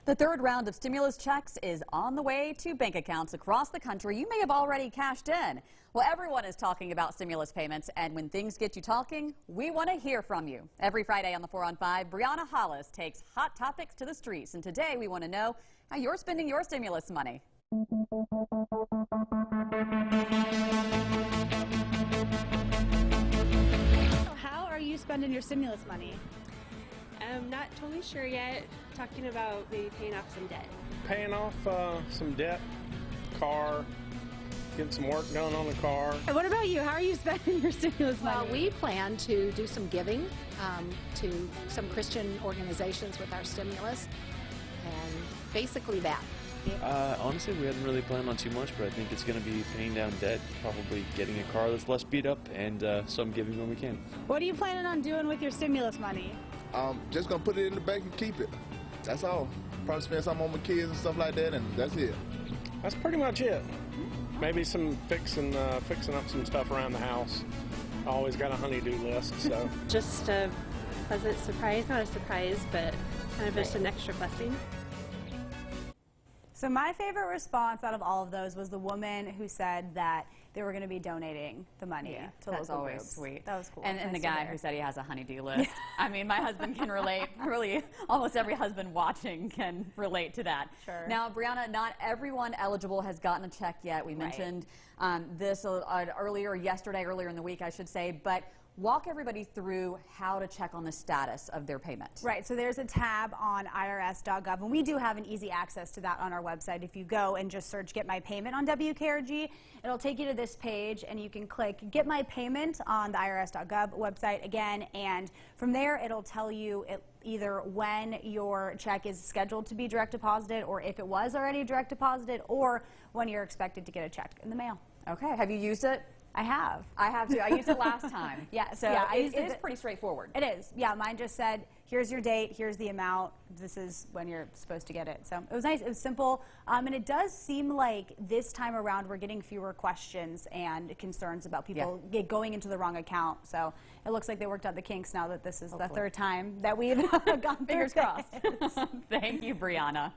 The third round of stimulus checks is on the way to bank accounts across the country. You may have already cashed in. Well, everyone is talking about stimulus payments, and when things get you talking, we want to hear from you. Every Friday on the 4 on 5, Brianna Hollis takes hot topics to the streets, and today we want to know how you're spending your stimulus money. How are you spending your stimulus money? I'm not totally sure yet. Talking about maybe paying off some debt. Paying off some debt, car, getting some work done on the car. And what about you? How are you spending your stimulus money? Well, we plan to do some giving to some Christian organizations with our stimulus, and basically that. Honestly, we haven't really planned on too much, but I think it's going to be paying down debt, probably getting a car that's less beat up, and some giving when we can. What are you planning on doing with your stimulus money? Just going to put it in the bank and keep it. That's all. Probably spend some on my kids and stuff like that, and that's it. That's pretty much it. Maybe some fixing up some stuff around the house. I always got a honey-do list, so. Just a pleasant surprise, not a surprise, but kind of just an extra blessing. So my favorite response out of all of those was the woman who said that they were going to be donating the money to That's local always groups. sweet. That was cool. And Nice the to guy hear. who said he has a honey-do list. I mean, my husband can relate. Really, almost every husband watching can relate to that. Sure. Now, Brianna, not everyone eligible has gotten a check yet. We mentioned this earlier in the week, I should say, but walk everybody through how to check on the status of their payment. Right, so there's a tab on irs.gov, and we do have an easy access to that on our website. If you go and just search Get My Payment on WKRG, it'll take you to this page, and you can click Get My Payment on the irs.gov website again, and from there it'll tell you either when your check is scheduled to be direct deposited, or if it was already direct deposited, or when you're expected to get a check in the mail. Okay, have you used it? I have. I have too. I used it last time. Yes. So yeah, it is pretty straightforward. It is. Yeah, mine just said, here's your date, here's the amount, this is when you're supposed to get it. So it was nice, it was simple, and it does seem like this time around we're getting fewer questions and concerns about people going into the wrong account. So it looks like they worked out the kinks now that this is the third time that we've gone through. Fingers crossed. Thank you, Brianna.